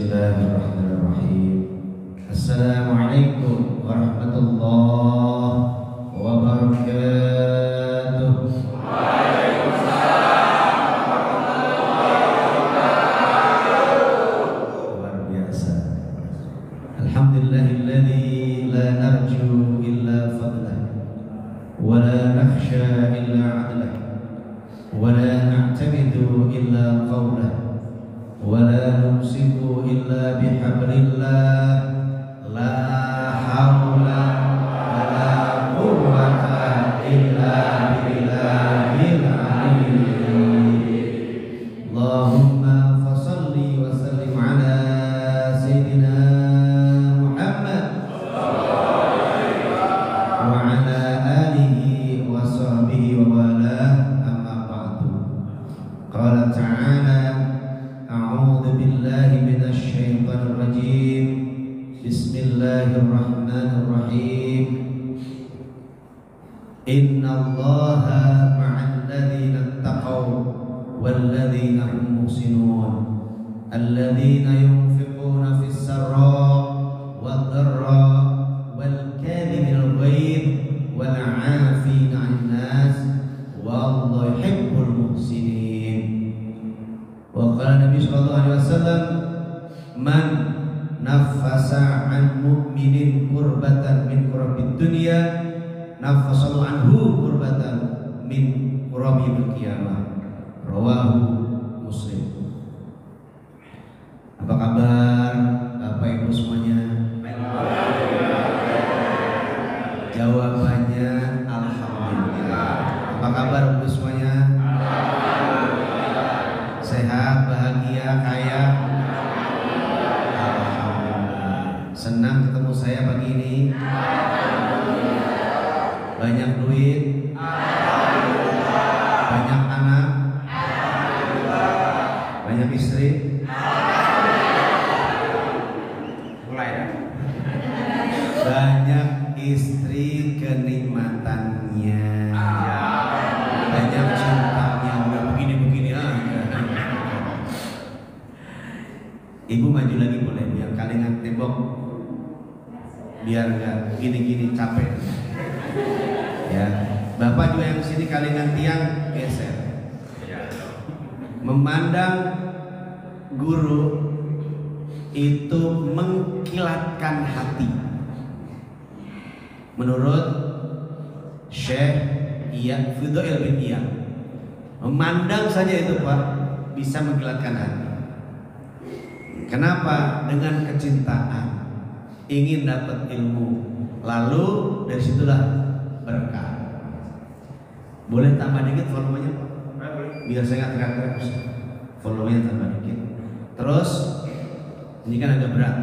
Bismillahirrahmanirrahim. Assalamualaikum warahmatullahi wabarakatuh. Waalaikumsalam warahmatullahi wabarakatuh. Luar biasa. Alhamdulillahilladzi la narju illa fadlah wa la nakhsha illa adlah wa la na'tamidu illa qawlah ولا نمسك إلا بحبل الله لا حول ولا قوة إلا بالله العلي. اللهم فصل وسلم على سيدنا محمد وعلى آله وصحبه ووالاه. أما بعد قال تعالى أعوذ بالله من الشيطان الرجيم بسم الله الرحمن الرحيم إن الله مع الذين اتقوا والذين هم محسنون الذين ينفقون في السراء والضراء والكاظمين الغيظ والعافين عن الناس والله يحب المحسنين. Waqala Nabi sallallahu alaihi wasallam man nafasa an mu'minin kurbatan min kurabid dunya nafasallahu anhu kurbatan min kurabil qiyamah. Rawahu Muslim. Apa kabar Bapak Ibu semuanya? Jawabannya alhamdulillah. Apa kabar Ibu semuanya? Sehat, bahagia, kaya. Alhamdulillah. Senang ketemu saya pagi ini. Banyak duit. Banyak anak. Banyak istri. Mulai ya. Banyak istri kenikmatannya. Banyak cintanya. Udah begini-begini aja. Ibu maju lagi boleh, biar kalingan tembok, biar nggak gini-gini capek. Ya, Bapak juga yang sini kalingan tiang geser. Memandang guru itu mengkilatkan hati. Menurut Syekh Fudail bin Iyad, memandang saja itu Pak bisa mengkilatkan hati. Kenapa? Dengan kecintaan, ingin dapat ilmu, lalu dari situlah berkah. Boleh tambah dikit volumenya Pak? Biar saya nggak teriak-teriak. Volumenya tambah dikit. Terus ini kan agak berat.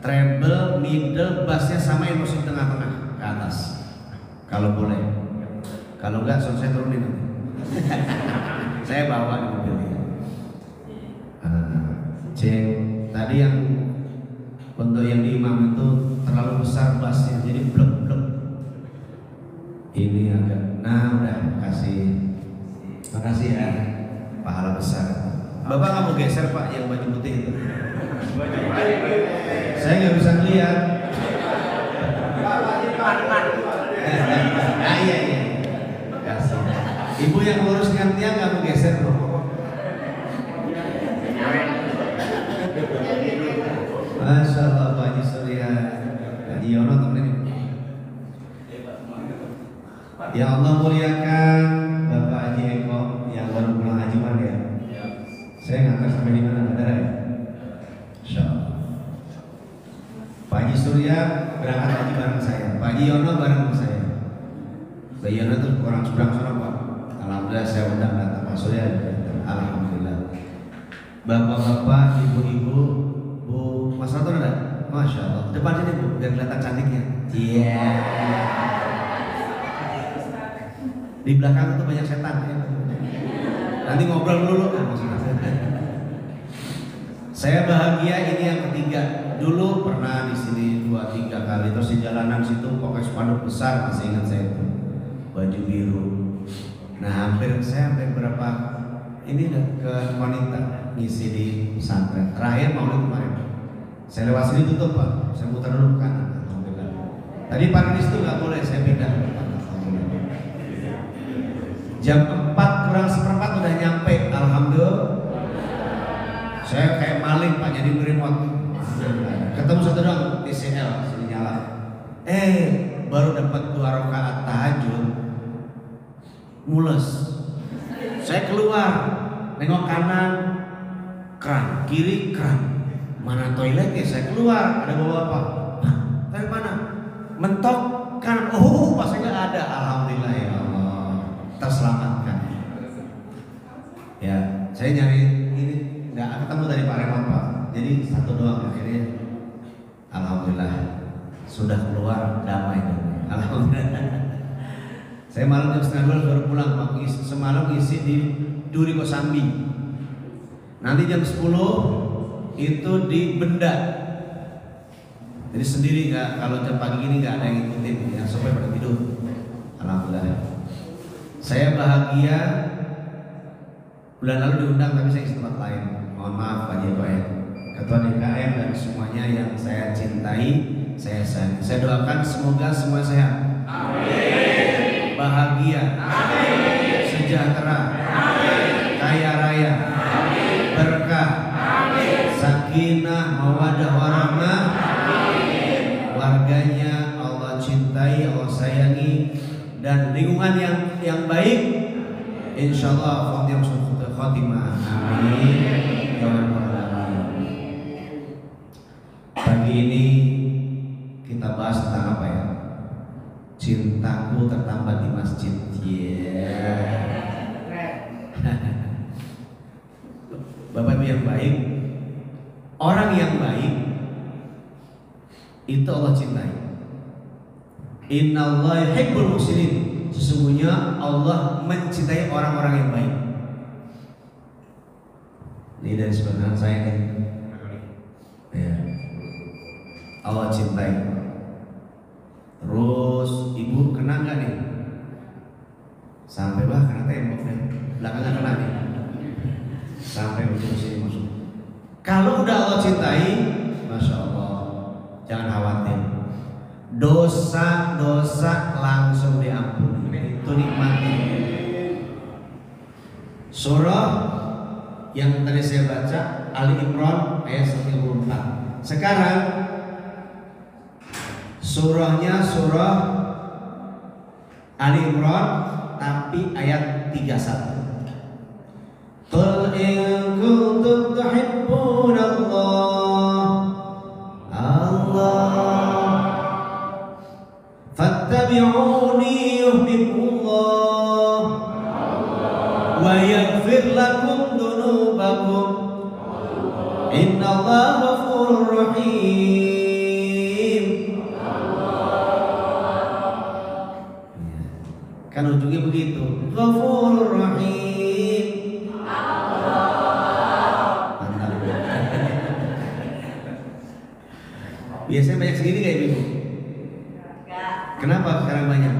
Treble, middle, bassnya sama yang musik tengah-tengah ke atas. Kalau boleh. Kalau enggak, saya turunin nanti. Saya bawa di mobilnya. Cek, tadi yang untuk yang di imam itu terlalu besar bassnya, jadi blek-blek. Ini agak, nah udah, makasih ya, pahala besar. Bapak nggak mau geser Pak yang baju putih itu? Saya nggak bisa lihat. Ah iya. Kasih. Ibu yang nguruskan tiang nggak mau geser Pak? Masya Allah Pak Haji Surya, Haji Yono temenin. Ya Allah muliakan Bapak Haji Eko yang baru pulang haji mana ya? Saya ngantar sampai di mana bandara ya? Insya Allah. Pak Haji Surya berangkat haji bareng saya, Pak Haji Yono bareng saya. Pak Yono tuh orang seberang sana Pak. Alhamdulillah saya undang datang Pak Surya. Alhamdulillah. Bapak-bapak, ibu-ibu, Bu Mas Raton ada? Masya Allah. Depan sini Bu, biar kelihatan cantiknya. Iya. Di belakang itu banyak setan ya. Nanti ngobrol dulu kan maksudnya. Saya bahagia ini yang ketiga. Dulu pernah di sini 2-3 kali, terus di jalanan situ pakai spanduk besar, masih ingat saya itu. Baju biru. Nah, hampir saya sampai berapa ini udah ke wanita ngisi di pesantren. Terakhir maulid kemarin. Saya lewat sini tutup Pak. Saya muter dulu ke kanan. Alhamdulillah. Tadi parkir itu nggak boleh, saya pindah. Alhamdulillah. Jam 4 kurang seperempat udah nyampe. Alhamdulillah. Saya kayak maling Pak, jadi remote. Ketemu satu dong TCL sini nyala. Baru dapat 2 rakaat tahajud. Mules. Saya keluar, nengok kanan, keran, kiri keran. Mana toiletnya? Saya keluar, ada bawa apa? Dari mana? Mentok kan? Pas nggak ada. Alhamdulillah ya Allah, terselamatkan. Ya, saya nyari ini nggak ketemu dari Pak Remon Pak. Jadi satu doang akhirnya. Alhamdulillah sudah keluar damai. Alhamdulillah. Saya malam jam 11:30 baru pulang Pak. Semalam isi di Duri Kosambi. Nanti jam 10 itu di Benda. Jadi sendiri nggak, kalau jam pagi ini nggak ada yang ngikutin ya, sampai pada tidur. Alhamdulillah. Saya bahagia. Bulan lalu diundang tapi saya isi tempat lain. Mohon maaf Pak JPM, Ketua DKM dan semuanya yang saya cintai, saya sayang. Saya doakan semoga semua sehat. Amin. Bahagia. Amin. Sejahtera. Amin. Kaya raya. Amin. Berkah. Amin. Sakinah, mawaddah warahmah. Amin. Warganya Allah cintai, Allah sayangi, dan lingkungan yang baik. Insyaallah yang khotimah. Amin. Ya Rabbal alamin. Pagi ini kita bahas tentang apa ya? Cintaku tertambat di masjid. Bapak Ibu yang baik, orang yang baik itu Allah cintai. Innallaha yuhibbul muhsinin. Sesungguhnya Allah mencintai orang-orang yang baik. Ini dari sebenarnya saya kan. Ya. Allah cintai. Terus ibu kena nggak nih? Sampai kena tembok nih. Belakangnya kena nih. Sampai ujung sini masuk. Kalau udah Allah cintai, masya Allah, jangan khawatir. Dosa-dosa langsung diampuni. Itu nikmatnya. Surah yang tadi saya baca Ali Imran ayat 154. Sekarang surahnya surah Ali Imran tapi ayat 31. Qul in kuntum tuhibbunallah fattabi'uni yuhibbukumullah wa yaghfir lakum dhunubakum innallaha ghafurur rahim. Kan ujungnya begitu, Ghafurur Rahim. Mantap. Biasanya banyak segini kayak ibu. Kenapa sekarang banyak?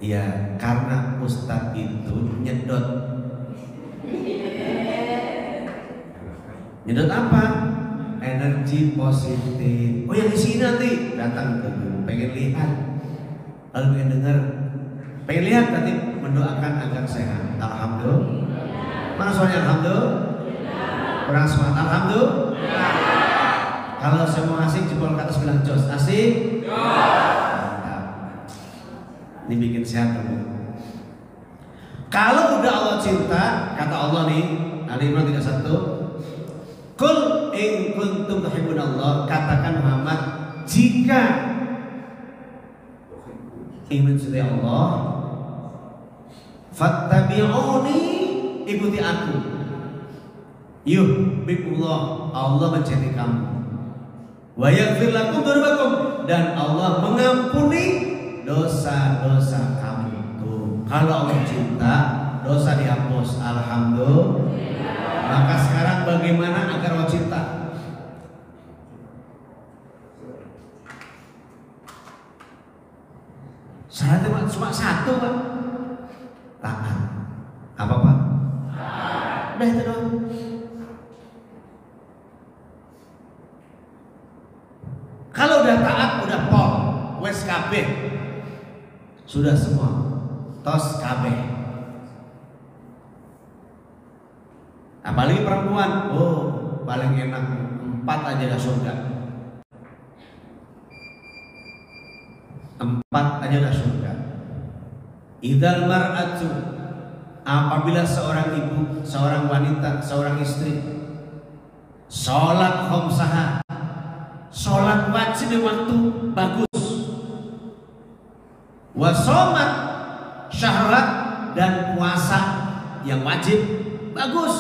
Iya, karena Ustadz itu nyedot. Nyedot apa? Energi positif. Oh yang di sini nanti datang ke dulu, pengen lihat, lalu pengen dengar, pengen lihat nanti mendoakan agar sehat. Alhamdulillah. Mana soalnya alhamdulillah? Kurang semangat alhamdulillah. Kalau semua asik jempol ke atas bilang jos. Asik? Mantap. Ini bikin sehat dulu. Kalau udah Allah cinta, kata Allah nih, Ali Imran 31. Qul in kuntum tuhibbunallah, katakan Muhammad, jika ingin mencintai Allah, fattabi'uni, ikuti aku. Yuhibbukumullah, Allah mencintai kamu. Wa yaghfir lakum dzunubakum, dan Allah mengampuni dosa-dosa kamu. Tuh, kalau Allah cinta, dosa dihapus. Alhamdulillah. Maka sekarang bagaimana agar Allah cinta? Syaratnya cuma satu, Pak. Taat. Udah itu doang. Kalau udah taat, udah pol, wes kabeh, sudah semua, tos kabeh. Apalagi perempuan, oh paling enak 4 aja dah surga. 4 aja dah surga. Idzal mar'atu, apabila seorang ibu, seorang wanita, seorang istri sholat khamsaha, sholat wajib di waktu bagus, wasomat syahrat, dan puasa yang wajib bagus,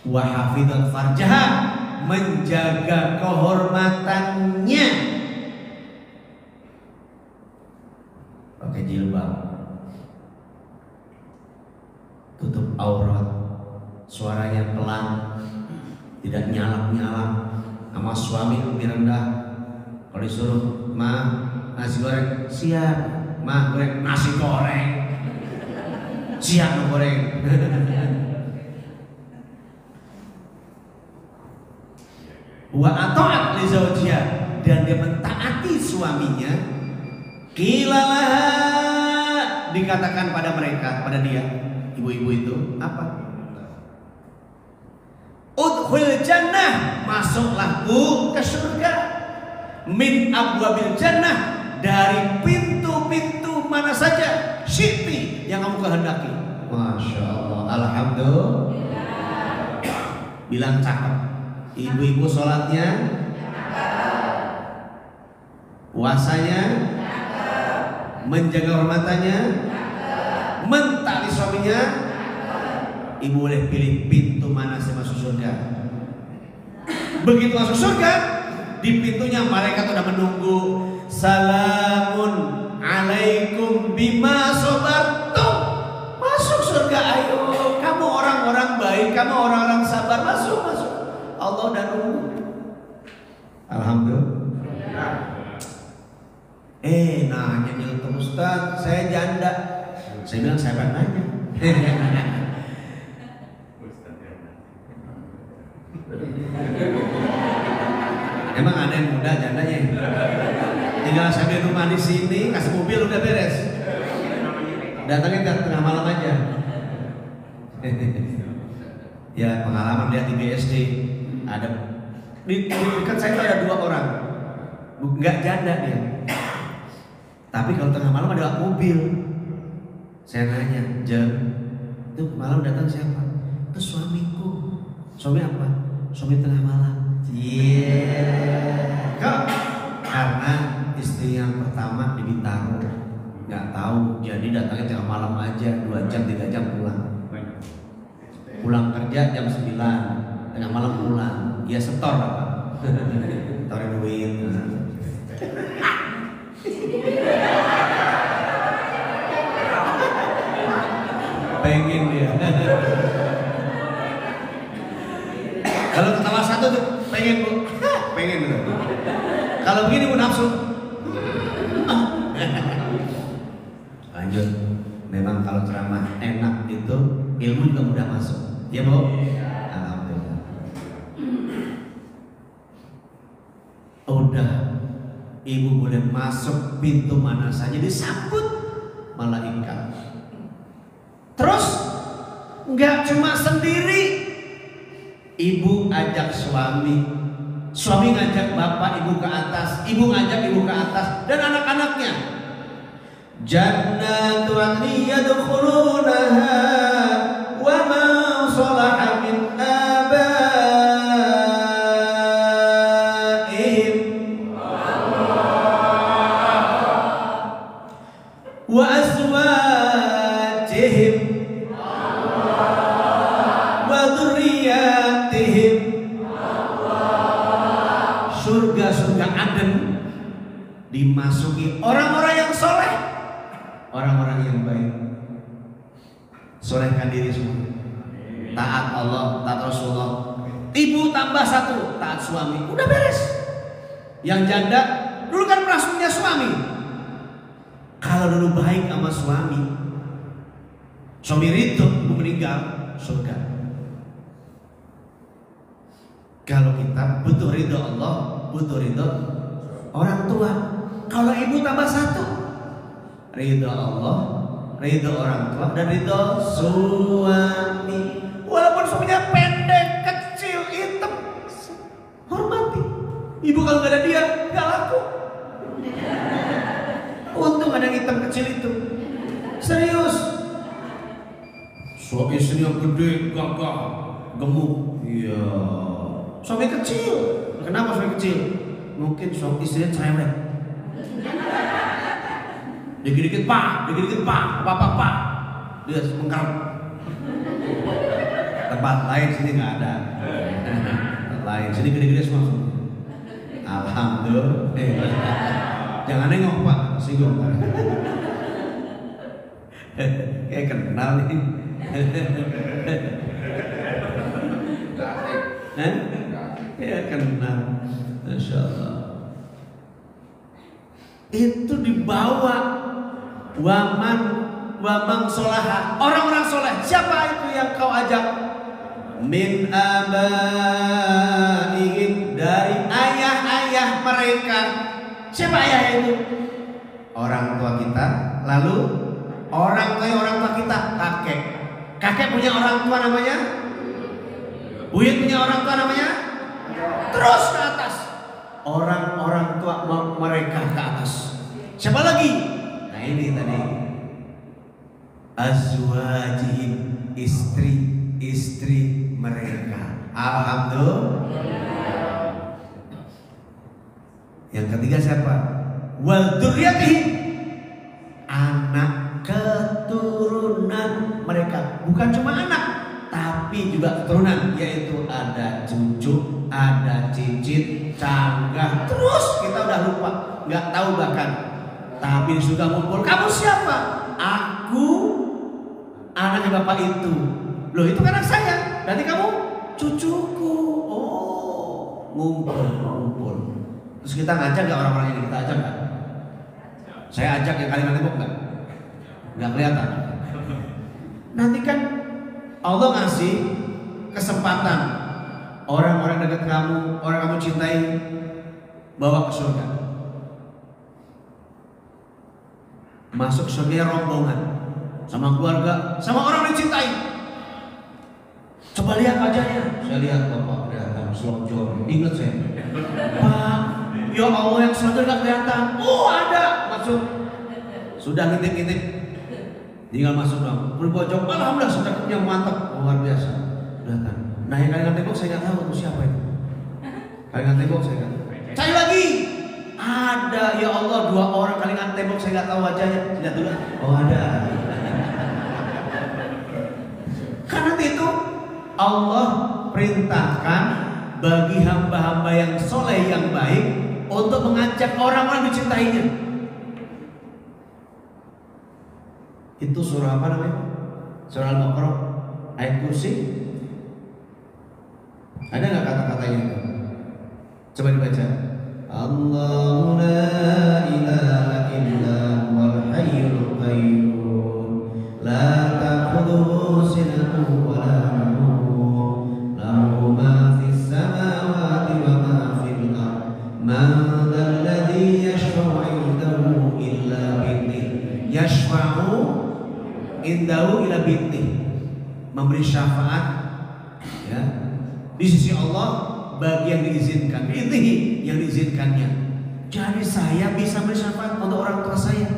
wahafidhat farjaha, menjaga kehormatannya, pakai jilbab, tutup aurat, suaranya pelan, tidak nyalak-nyalak, sama suami lebih rendah. Kalau disuruh nasi goreng, siap. Goreng nasi goreng, siap goreng. Wa ata'at li zawjiha, dan dia mentaati suaminya. Kilalah, dikatakan pada mereka, pada dia, ibu-ibu itu apa? Udkhul jannah, masuklah bu ke surga. Min abwabil jannah, dari pintu-pintu mana saja, syi'ti, yang kamu kehendaki. Masya Allah, alhamdulillah. Bilang cakep. Ibu-ibu sholatnya puasanya, menjaga hormatannya, mentaati suaminya. Ibu boleh pilih pintu mana sih masuk surga. Begitu masuk surga, di pintunya malaikat sudah menunggu. Salamun alaikum bima sabartum. Masuk surga, ayo. Kamu orang-orang baik, kamu orang-orang sabar, masuk. Allah udah nunggu. Alhamdulillah. Nanya nyeletuk Ustaz, saya janda. Saya bilang saya pengen nanya. Emang ada yang muda jandanya? Tinggal sambil rumah di sini, kasih mobil udah beres. Datangin ke tengah malam aja. Ya pengalaman lihat di BSD ada di dekat saya itu ada 2 orang, nggak janda dia. Tapi kalau tengah malam ada mobil, saya nanya, Jam, itu malam datang siapa? Itu suamiku. Suami apa? Suami tengah malam. Kok? Karena istri yang pertama di Bintaro, nggak tahu, jadi datangnya tengah malam aja, 2 jam 3 jam pulang kerja jam 9, tengah malam pulang. Ya setor apa? Setorin duit. Pengen dia. Kalau ketawa satu tuh pengen bu, pengen tuh. Kalau begini bu nafsu. Lanjut. Memang kalau ceramah enak itu ilmu juga mudah masuk. Ya bu. Alhamdulillah. Udah, ibu boleh masuk pintu mana saja disambut malaikat. Terus nggak cuma sendiri, ibu ajak suami, suami ngajak bapak ibu ke atas, ibu ngajak ibu ke atas, dan anak-anaknya. Jannatu adnin yadkhulunaha wa man salaha min abaihim wa azwajihim wa dzurriyyatihim. Surga-surga Aden dimasuki orang-orang yang soleh, orang-orang yang baik. Solehkan diri semua, taat Allah, taat Rasulullah. Ibu tambah 1, taat suami, udah beres. Yang janda dulu kan pernah punya suami. Kalau dulu baik sama suami ridho, ibu meninggal, surga. Kalau kita butuh ridho Allah, butuh ridho orang tua. Kalau ibu tambah satu, ridho Allah, ridho orang tua, dan ridho suami. Walaupun suaminya pendek, kecil, hitam, hormati. Ibu kalau nggak ada dia, nggak laku. Untung ada yang hitam kecil itu. Serius. Suami istri yang gede, gagah, gemuk. Iya. Suami kecil. Kenapa suami kecil? Mungkin suami istrinya cerewet. Dikit-dikit pak, pak. Dia mengkarap. Tempat lain sini nggak ada. Tempat lain sini gede-gede semua. Alhamdulillah. Jangan nengok pak, singgung. Kayak kenal nih. Ya kenal. Masya Allah. Itu dibawa wamang solaha, orang-orang soleh. Siapa itu yang kau ajak? Min abaihim, dari ayah-ayah mereka. Siapa ayah itu? Orang tua kita. Lalu orang tua kita, kakek. Kakek punya orang tua namanya buyut, punya orang tua namanya, terus ke atas. Orang tua mereka ke atas. Siapa lagi? Nah ini tadi, azwajihim, istri mereka. Alhamdulillah. Yang ketiga siapa? Wal dzurriyyatihim, anak keturunan mereka. Bukan cuma anak, tapi juga keturunan, yaitu ada cucu, ada cicit, canggah. Terus kita udah lupa, nggak tahu bahkan. Tapi sudah ngumpul. Kamu siapa? Aku anaknya bapak itu. Loh itu kan anak saya. Berarti kamu cucuku. Oh, ngumpul. Terus kita ngajak nggak orang-orang yang kita ajak nggak? Saya ajak yang Kalimantan Tembok nggak? Nggak kelihatan. Nanti kan Allah ngasih kesempatan orang-orang dekat kamu, orang kamu cintai, bawa ke surga. Masuk surga rombongan, sama keluarga, sama orang yang dicintai. Coba lihat wajahnya. Saya lihat bapak kelihatan selonjor. Ingat saya, Pak, ya Allah yang selonjor nggak kelihatan. Oh ada, masuk. Sudah ngintip-ngintip, tinggal masuk dong. Berbojong, alhamdulillah cakepnya mantap, luar biasa. Datang. Nah yang Kalimantan Tembok saya nggak tahu itu siapa itu. Kalimantan Tembok saya nggak tahu. Cari lagi. Ada, ya Allah, 2 orang Kalimantan Tembok saya nggak tahu wajahnya. Lihat dulu. Oh ada. Karena itu Allah perintahkan bagi hamba-hamba yang soleh yang baik untuk mengajak orang-orang dicintainya. Itu surah apa namanya? Surah Al-Baqarah ayat kursi. Ada nggak kata-katanya itu? Coba dibaca. Allahu la ilaha illa huwal hayyul qayyum la ta'khudhuhu sinatun wa la nawm lahu ma fis samawati wa ma fil ardh man dhal ladzi yashfa'u 'indahu illa bi'idhnihi yashfa'u indahu ila bi'idhnihi, memberi syafaat ya di sisi Allah bagi yang diizinkan, ini yang diizinkannya. Jadi saya bisa beri syafaat untuk orang tua saya.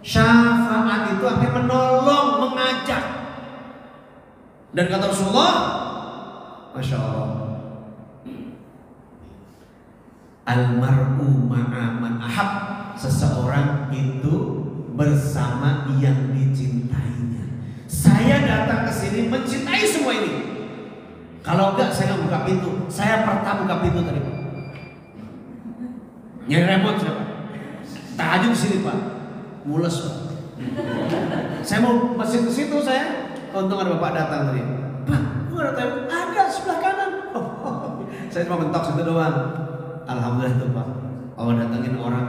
Syafaat itu artinya menolong, mengajak. Dan kata Rasulullah, Masya Allah, almar'u ma'a man ahab, seseorang itu bersama yang dicintainya. Saya datang ke sini mencintai semua ini. Kalau enggak saya nggak buka pintu. Saya pertama buka pintu tadi Pak. Nyari remote siapa? Tahajud sini Pak. Mules Pak. Saya mau mesin ke situ saya. Untung ada bapak datang tadi. Pak, kok ada telepon? Ada sebelah kanan. Saya cuma mentok situ doang. Alhamdulillah itu Pak. Allah datangin orang.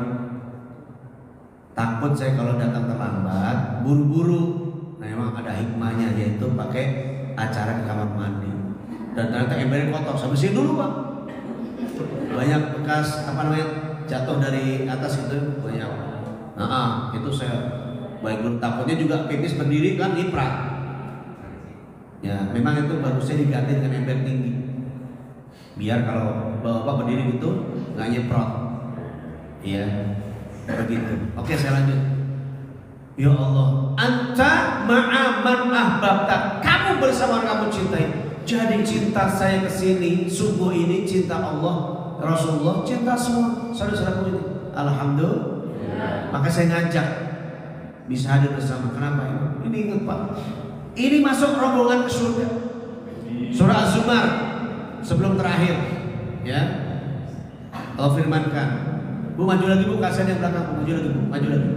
Takut saya kalau datang terlambat, buru-buru. Nah emang ada hikmahnya, yaitu pakai acara ke kamar mandi dan ternyata embernya kotor. Saya bersihin dulu Pak. Banyak bekas jatuh dari atas itu banyak. Itu saya baik dulu. Takutnya juga pipis berdiri kan niprat. Ya memang itu bagusnya diganti dengan ember tinggi. Biar kalau bapak berdiri gitu nggak nyeprot. Iya begitu. Oke saya lanjut. Ya Allah, anta ma'aman ahbabta, kamu bersama orang kamu cintai. Jadi cinta saya ke sini subuh ini cinta Allah, Rasulullah, cinta semua saudara-saudaraku ini. Alhamdulillah. Maka saya ngajak bisa hadir bersama. Kenapa ini? Ini ingat Pak. Ini masuk rombongan ke surga. Surah Az-Zumar sebelum terakhir, ya. Allah firmankan. Bu maju lagi Bu, kasihan yang belakang. Bu, maju lagi Bu, maju lagi.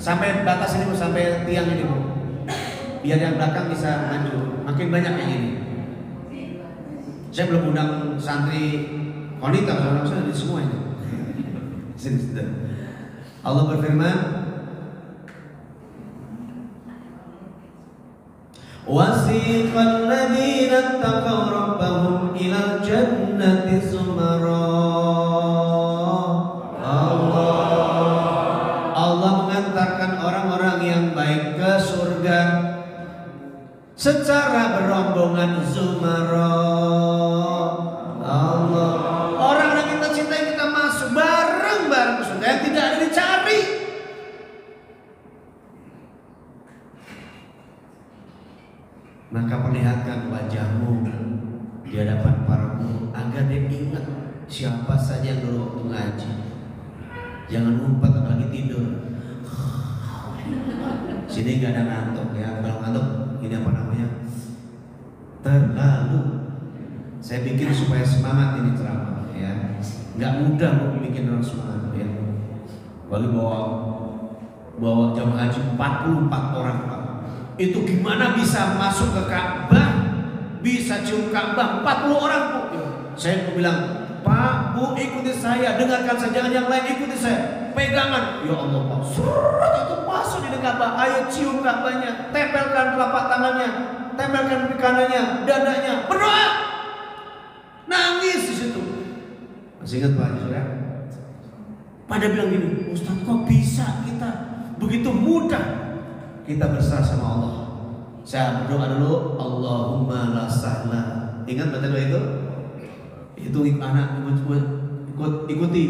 Sampai batas ini Bu, sampai tiang ini Bu. Biar yang belakang bisa maju. Makin banyak kayak gini. Saya belum undang santri wanita, orang saya di semua ini. Allah berfirman, wasiqal ladzina taqaw rabbahum ilal jannati zumara. Allah mengantarkan orang-orang yang baik ke surga secara berombongan zumara. Allah, orang yang kita cintai kita masuk bareng-bareng ke surga yang tidak ada dicari. Maka perlihatkan wajahmu di hadapan para guru agar dia ingat siapa saja yang dulu waktu ngaji. Jangan ngumpet lagi tidur. Sini nggak ada ngantuk ya. Kalau ngantuk ini apa namanya? Terlalu. Saya bikin supaya semangat ini ceramah ya. Nggak mudah mau bikin orang semangat ya. Lalu bawa jamaah haji 44 orang Pak. Itu gimana bisa masuk ke Ka'bah, bisa cium Ka'bah 40 orang Bu. Saya bilang, Pak, Bu ikuti saya, dengarkan saya, jangan yang lain, ikuti saya. Pegangan, ya Allah Pak, surat itu masuk di Ka'bah. Ayo cium Ka'bahnya, tempelkan telapak tangannya, tempelkan di kanannya, dadanya, berdoa, nangis di situ. Masih ingat Pak ya? Pada bilang gini, Ustaz kok bisa kita begitu mudah kita berserah sama Allah. Saya berdoa dulu, Allahumma la sahla. Ingat baca doa itu? Itu anak ikuti.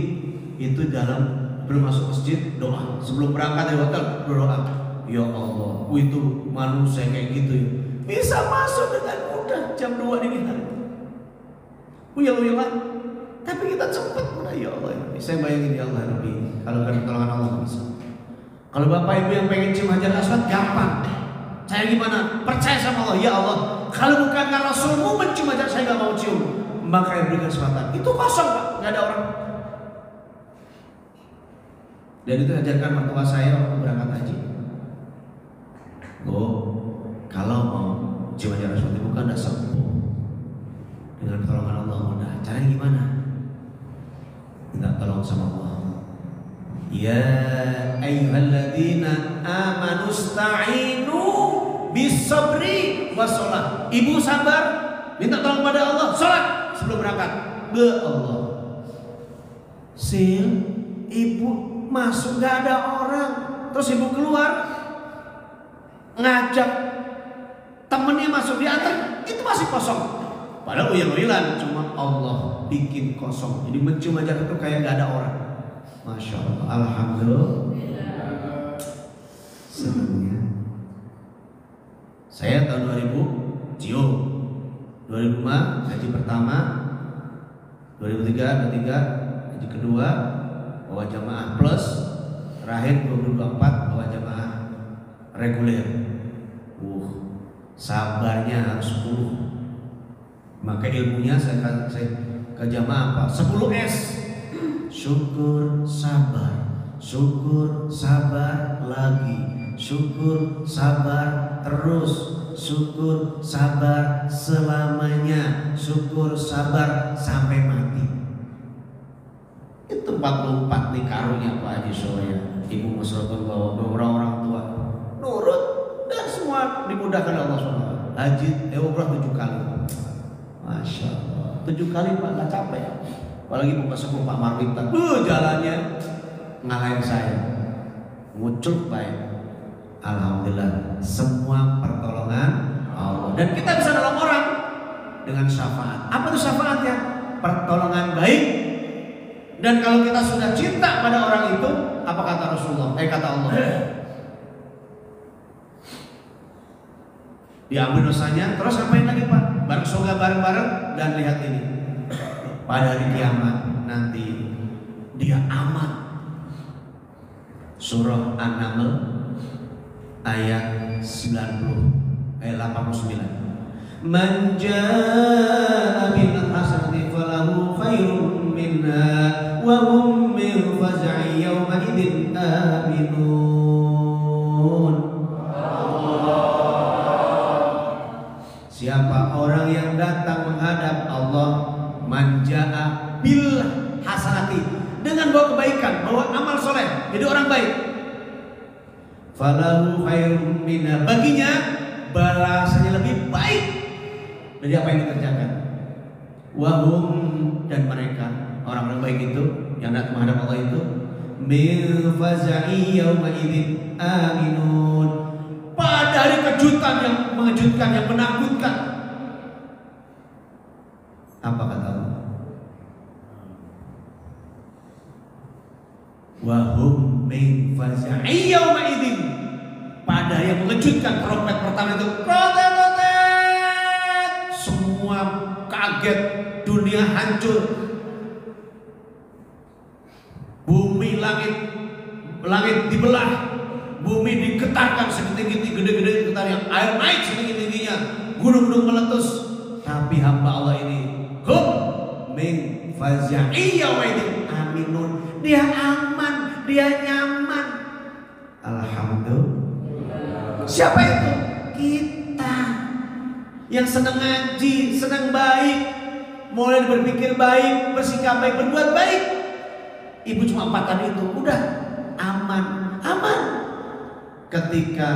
Itu dalam belum masuk masjid doa. Sebelum berangkat dari hotel berdoa. Ya Allah, itu manusia kayak gitu ya. Bisa masuk dengan mudah jam 2 dini hari. Uyal-uyalan. Tapi kita cepat. Ya Allah, saya bayangin ya Allah Rabbi. Kalau karena pertolongan Allah bisa. Kalau bapak ibu yang pengen cium Hajar Aswad gampang. Saya gimana? Percaya sama Allah. Ya Allah, kalau bukan karena Rasulmu mencium Hajar, saya gak mau cium. Maka yang berikan kesempatan. Itu kosong Pak, gak ada orang. Dan itu ajarkan mertua saya waktu berangkat haji. Bu, kalau mau cium Hajar Aswad itu bukan udah sembuh. Dengan pertolongan Allah mudah. Caranya gimana? Minta tolong sama Allah. Ya ayyuhalladzina amanu sta'inu bis-sabri was-shalah. Ibu sabar, minta tolong pada Allah, salat sebelum berangkat. Be Allah. Sil, ibu masuk gak ada orang. Terus ibu keluar ngajak temennya masuk diantar, itu masih kosong. Padahal uyang-uyangan, cuma Allah bikin kosong. Jadi mencium Hajar itu kayak gak ada orang. Masya Allah, alhamdulillah. Senangnya. Saya tahun 2000 cium, 2005 haji pertama, 2003 haji kedua bawa jamaah plus, terakhir 2024 bawa jamaah reguler. Sabarnya harus 10. Maka ilmunya saya ke jamaah apa? 10 S. Syukur, sabar lagi, syukur, sabar terus, syukur, sabar selamanya, syukur, sabar sampai mati. Itu 44 nih karunia Pak Haji Surya. Ibu Musratun bawa orang-orang tua nurut dan semua dimudahkan Allah SWT. haji umrah 7 kali. Masya Allah, 7 kali Pak, nggak capek. Apalagi mau ketemu Pak Marwita, jalannya ngalahin saya, ngucuk baik. Alhamdulillah, semua pertolongan Allah. Dan kita bisa nolong orang dengan syafaat. Apa itu syafaatnya? Pertolongan baik. Dan kalau kita sudah cinta pada orang itu, apa kata Rasulullah? Kata Allah, diambil dosanya. Terus ngapain lagi Pak? Bareng surga bareng-bareng. Dan lihat ini, pada hari kiamat nanti dia aman. Surah An-Naml ayat 89. Man jaa'a bil hasanati falahu khairun minha wa hum min faz'i yawma idzin aminun. Siapa orang yang datang menghadap Allah, man jaa'a bil hasanati, dengan bawa kebaikan, bawa amal soleh, jadi orang baik, falahu khairun minha, baginya balasannya lebih baik dari apa yang dikerjakan. Wahum, dan mereka orang-orang baik itu yang datang menghadap Allah itu, min faz'i yauma idzin aminun, pada hari kejutan yang mengejutkan, yang menakutkan. Apa kata Allah? Wahum min faz'i yauma idzin, pada yang mengejutkan. Trompet pertama itu protet, semua kaget, dunia hancur, bumi langit dibelah, bumi digetarkan setinggi gede-gede getar, yang air naik setinggi-tingginya, gunung-gunung meletus. Tapi hamba Allah ini hum min faz'i yauma idzin aminun, dia aman, dia nyaman. Alhamdulillah. Siapa itu? Kita yang senang ngaji, senang baik, mulai berpikir baik, bersikap baik, berbuat baik. Ibu cuma 4 tadi itu udah aman. Ketika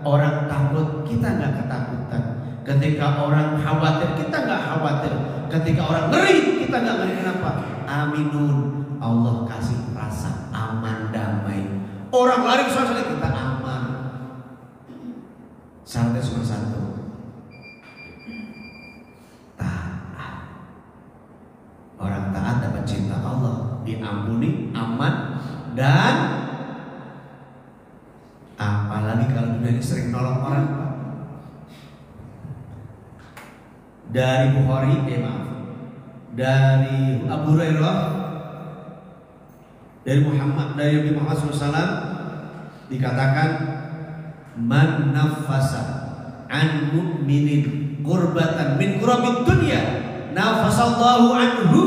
orang takut, kita nggak ketakutan. Ketika orang khawatir, kita nggak khawatir. Ketika orang ngeri, kita nggak ngeri. Kenapa? Aminun, Allah kasih rasa aman, damai. Orang lari ke sana, kita aman. Syaratnya cuma satu, taat. Orang taat dapat cinta Allah, diampuni, aman, dan apalagi kalau dunia ini sering nolong orang. Dari Bukhari, dari Abu Hurairah, dari Nabi Muhammad SAW dikatakan, man nafasa an mu'minin kurbatan min kurabid dunya nafasallahu anhu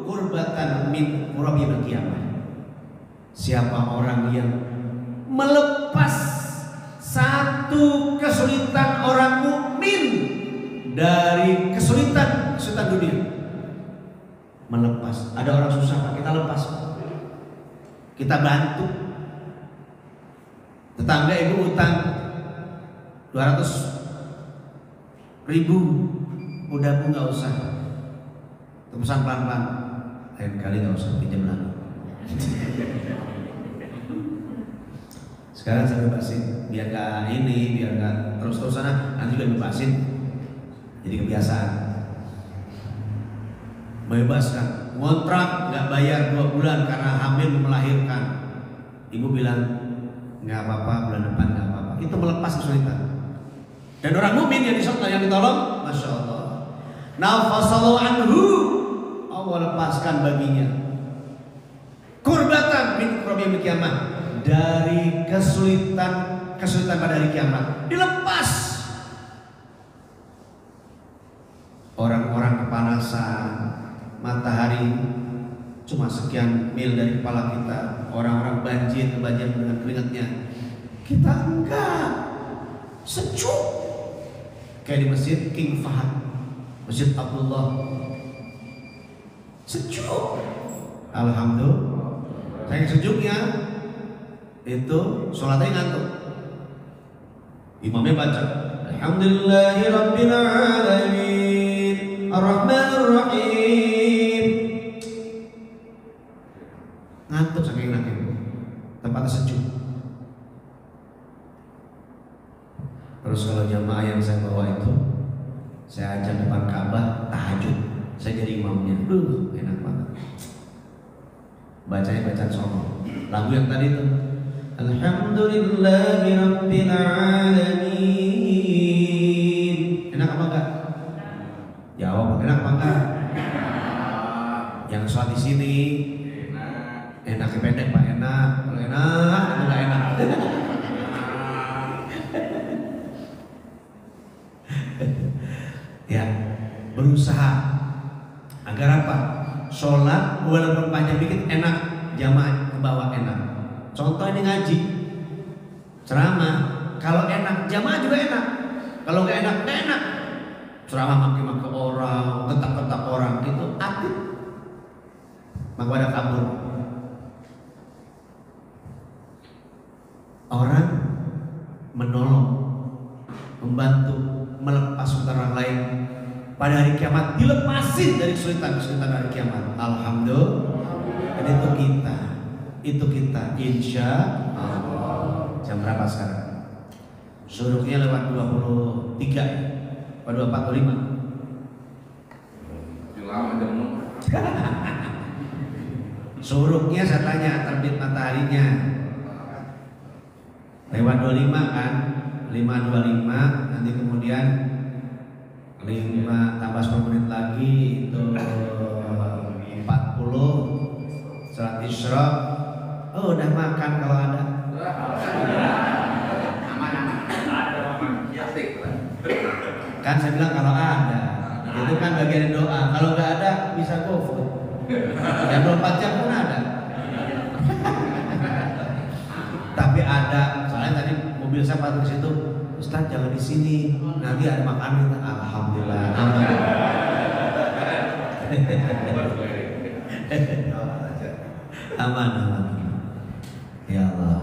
kurbatan min kurabil qiyamah. Siapa orang yang melepas satu kesulitan orang mukmin dari kesulitan dunia, melepas. Ada orang susah, kita lepas, kita bantu. Tetangga ibu utang 200.000, udah Bu nggak usah, tebusan pelan-pelan, lain kali nggak usah, pinjam lagi. Sekarang saya bebasin, biar gak ini, biar gak terus-terusan, nanti juga bebasin, jadi kebiasaan. Bebaskan, ngontrak nggak bayar 2 bulan karena hamil melahirkan. Ibu bilang nggak apa-apa, bulan depan nggak apa-apa. Itu melepas kesulitan. Dan orang mukmin yang ditolong, masya Allah, nafasallahu anhu, Allah lepaskan baginya kurbatan min kurabil qiyamah, dari kesulitan pada hari kiamat, dilepas. Orang-orang kepanasan, matahari cuma sekian mil dari kepala kita, orang-orang kebanjiran dengan keringatnya, kita enggak, sejuk. Kayak di masjid King Fahad, Masjid Abdullah, sejuk. Alhamdulillah. Saya sejuknya itu sholatnya ngantuk, imamnya baca la Alhamdulillahi Rabbil Alamin Ar-Rahmanir Rahim. Ngantuk saking enaknya, tempatnya sejuk. Terus kalau jamaah yang saya bawa itu, saya ajak depan Ka'bah tahajud, saya jadi imamnya. Enak banget. Bacanya bacaan solo. Lagu yang tadi itu Alhamdulillahi Rabbil Alamin. Enak apa enggak? Jawab, enak apa enggak? Yang sholat di sini enaknya pendek Pak, enak. Kalau enak, itu enggak enak. Ya, berusaha agar apa? Sholat walaupun panjang dikit enak, jamaah ke bawah enak. Contoh ini ngaji, ceramah, kalau enak jamaah juga enak. Kalau nggak enak, nggak enak. Ceramah maki-maki orang, tetap orang gitu, aktif. Maka pada kabur. Orang menolong, membantu, melepas orang lain. Pada hari kiamat dilepasin dari kesulitan hari kiamat. Alhamdulillah. Dan itu kita insya Allah. Jam berapa sekarang? Suruhnya lewat 23 ya? Apa 24, 25? Suruhnya saya tanya terbit mataharinya lewat 25 kan? 5.25 nanti kemudian 5 tambah 10 menit lagi itu 40 salat isyraq. Oh udah makan kalau ada. Kan saya bilang kalau ada, itu kan bagian doa. Kalau nggak ada bisa GoFood. Jam 24 jam pun ada. Tapi ada, soalnya tadi mobil saya parkir di situ. Ustaz jangan di sini, nanti ada makanan. Alhamdulillah. Aman. Ya Allah.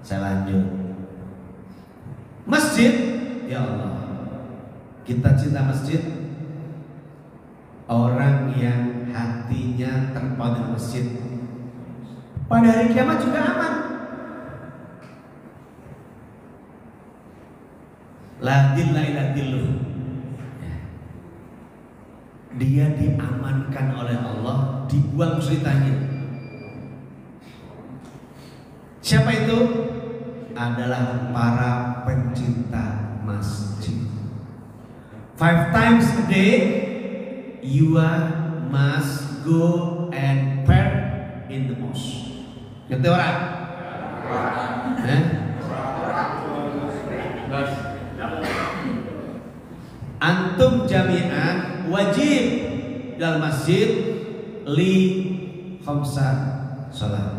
Saya lanjut. Masjid, ya Allah. Kita cinta masjid. Orang yang hatinya terpaut dengan masjid, pada hari kiamat juga aman. La dilla ila dilluh. Dia diamankan oleh Allah, dibuang kesulitannya. Siapa itu? Adalah para pencinta masjid. 5 times a day you must go and pray in the mosque. Ngerti orang? Antum jami'an wajib dalam masjid li khamsa salat.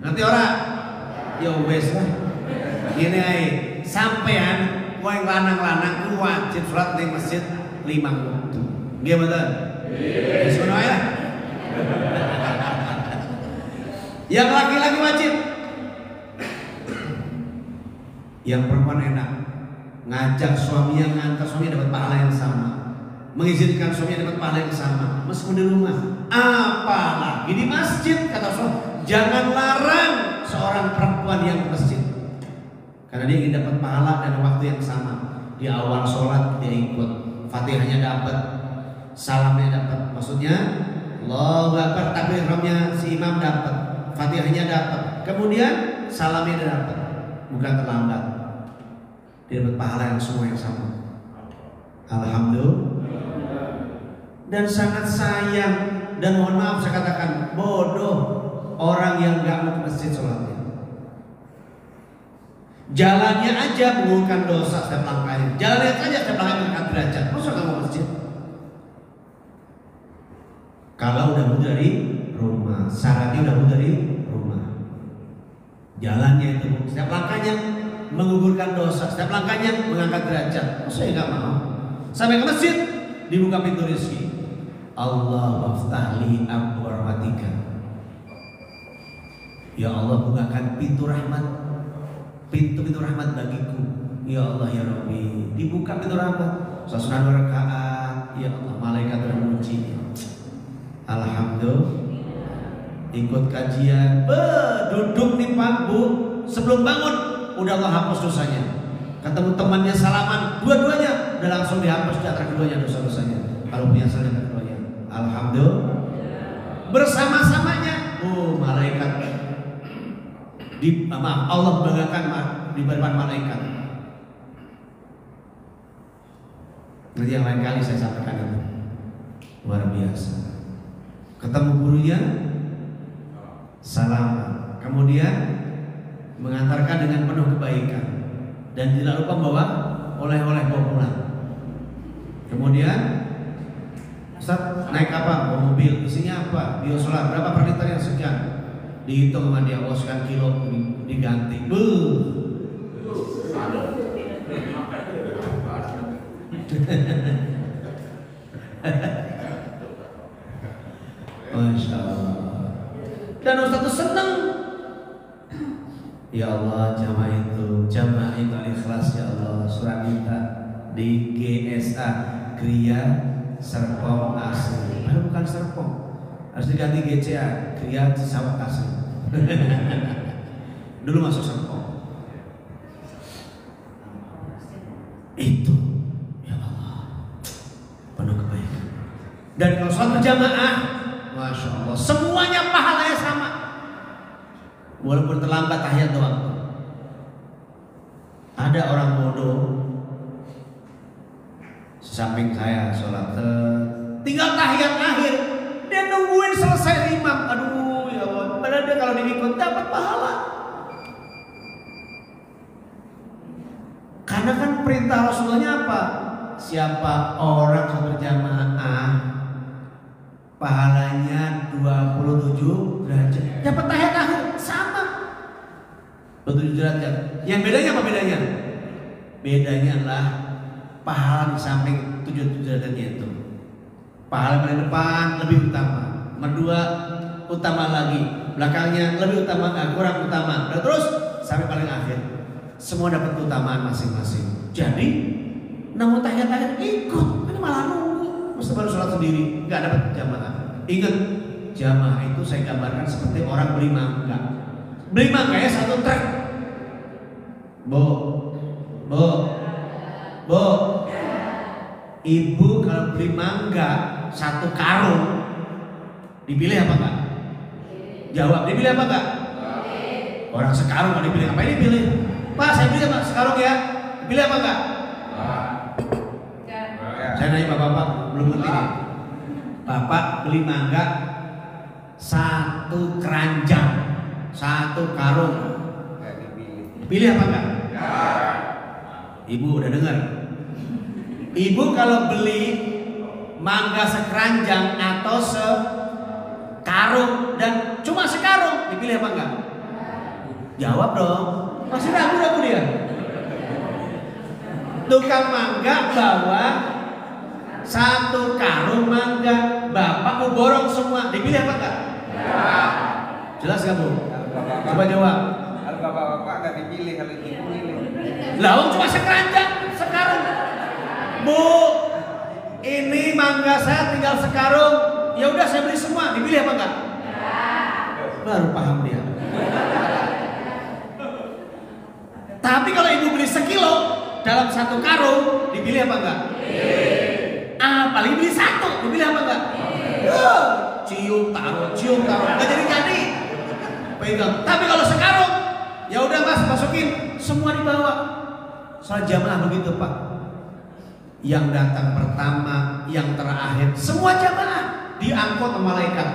Ngerti orang? Ya wes lah. Gini aja, sampean yang lanang-lanang wajib salat di masjid 5 waktu. Nggih betul? Nggih. Sono ya. Yang laki-laki wajib. Yang perempuan enak. Ngajak suaminya, ngantar suaminya dapat pahala yang sama. Mengizinkan suaminya dapat pahala yang sama. Meskipun di rumah. Apalagi di masjid, kata Rasul. Jangan larang seorang perempuan yang ke masjid. Karena dia ingin dapat pahala dan waktu yang sama. Di awal sholat dia ikut, Fatihahnya dapat, salamnya dapat. Maksudnya Allahu Akbar, takbir ihramnya si imam dapat, Fatihahnya dapat, kemudian salamnya dapat. Bukan terlambat. Dia dapat pahala yang semua yang sama. Alhamdulillah. Dan sangat sayang dan mohon maaf saya katakan bodoh orang yang gak mau ke masjid sholatnya. Jalannya aja mengurangi dosa setiap langkahnya. Jalannya aja setiap langkahnya mengangkat derajat. Masa gak mau masjid? Kalau udah mau dari rumah, syaratnya udah mau dari rumah. Jalannya itu setiap langkahnya menggugurkan dosa, setiap langkahnya mengangkat derajat. Saya nggak mau. Sampai ke masjid dibuka pintu rezeki. Allah waftahli abwaab rahmatika. Ya Allah bukakan pintu rahmat. pintu-pintu rahmat bagiku. Ya Allah ya Rabbi, dibuka pintu rahmat. Salat 2 rakaat. Ya Allah, malaikat memuji. Alhamdulillah. Ikut kajian, duduk di Bu, sebelum bangun udah Allah hapus dosanya. Ketemu temannya salaman, dua-duanya udah langsung dihapus di antara keduanya dosa-dosanya. Kalau punya salah keduanya, alhamdulillah. Bersama-samanya, malaikat Allah membanggakan di depan malaikat. Nanti yang lain kali saya sampaikan itu luar biasa. Ketemu gurunya, salam, kemudian mengantarkan dengan penuh kebaikan dan tidak lupa membawa oleh-oleh bawa pulang. Kemudian Ustaz naik apa? Bawa mobil, isinya apa? Biosolar, berapa per liternya? Sekian. Dihitung sama dia, sekian kilo diganti. Masya Allah. Dan Ustaz itu senang. Ya Allah, jamaah itu ikhlas ya Allah. Surah minta di GSA, Gria Serpong Asli. Bukan Serpong, harus diganti GCA, Gria Sawat Asli. Dulu masuk Serpong. Itu ya Allah, penuh kebaikan. Dan kalau sholat berjamaah, Masya Allah, semuanya pahalanya sama. Walaupun terlambat tahiyat doang. Ada orang bodoh samping saya sholat, tinggal tahiyat akhir, dia nungguin selesai imam. Aduh ya Allah, padahal dia kalau diikut dapat pahala. Karena kan perintah Rasulullah apa? Siapa orang sholat berjamaah, pahalanya 27 derajat. Dapat tahiyat akhir sama 27 derajat. Yang bedanya apa bedanya? Bedanya adalah pahala di samping 7 derajatnya itu. Pahala paling depan lebih utama, kedua utama lagi, belakangnya lebih utama, kurang utama, dan terus sampai paling akhir. Semua dapat keutamaan masing-masing. Jadi namun tahiyat ikut, ini malah nunggu. Mesti baru sholat sendiri, nggak dapat jamaah. Ingat, jamaah itu saya gambarkan seperti orang beli mangga. Beli mangga ya satu truk. Bu, ibu kalau beli mangga satu karung, dipilih apa enggak? Jawab, dipilih apa enggak? Orang sekarung kalau dipilih apa? Ini pilih. Pak, saya beli apa? Sekarung ya. Dipilih apa enggak? Saya nanya bapak-bapak, belum ngerti nih. Bapak beli mangga satu keranjang, satu karung, pilih apa enggak? Ibu udah dengar. Ibu kalau beli mangga sekeranjang atau sekarung dan cuma sekarung, dipilih apa enggak? Jawab dong. Masih ragu-ragu dia. Tukang mangga bawa satu karung mangga, bapak mau borong semua, dipilih apa enggak? Jelas gak Bu? Coba jawab. Kalau bapak-bapak nggak dipilih, kalau dipilih. Lah cuma sekeranjang, sekarung. Bu, ini mangga saya tinggal sekarung. Ya udah saya beli semua, dipilih apa enggak? Baru paham dia. Tapi kalau ibu beli sekilo dalam satu karung, dipilih apa enggak? Paling beli satu, dipilih apa enggak? Cium taruh, nggak jadi. Pegang. Tapi kalau sekarung, ya udah Mas, masukin semua dibawa. Soal jamaah begitu Pak. Yang datang pertama, yang terakhir, semua jamaah diangkut sama malaikat,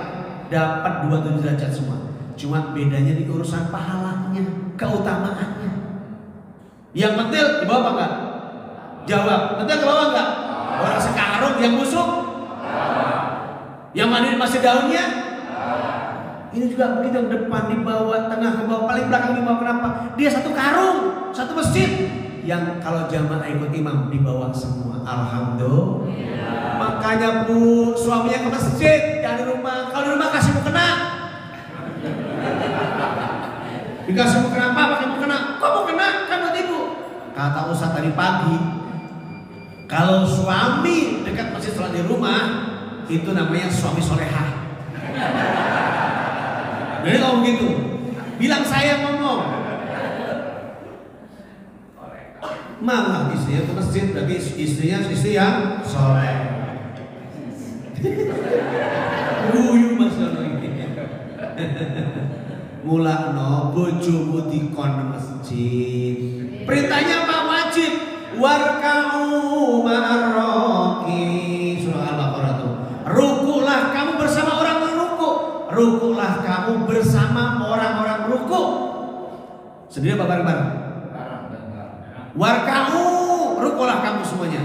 dapat 27 derajat semua. Cuma bedanya di urusan pahalanya, keutamaannya. Yang pentil di bawah apa enggak? Jawab, pentil ke bawah enggak? Orang sekarung yang busuk, yang masih daunnya. Ini juga begitu, yang depan di bawah, tengah ke bawah, paling belakang di bawah. Kenapa? Dia satu karung, satu masjid. Yang kalau jamaah ikut imam di bawah semua. Alhamdulillah. Makanya Bu, suaminya ke masjid, jangan di rumah. Kalau di rumah kasih mukena. Dikasih mukena apa? Pakai mukena. Kok mukena? kata Ustaz tadi pagi, kalau suami dekat masjid sholat di rumah, itu namanya suami solehah. Jadi kalau begitu, bilang saya ngomong, malah istrinya ke masjid, berarti istrinya istri yang soleh. Guyu Mas Dono ini. Mulakno bojomu dikon masjid. Perintahnya apa? Wajib. Warka'u ma'arraki. Surah Al-Baqarah tuh. Rukulah kamu bersama orang yang ruku. Rukulah kamu bersama orang-orang ruku. Sendiri apa bareng-bareng? Warka'u, rukulah kamu semuanya.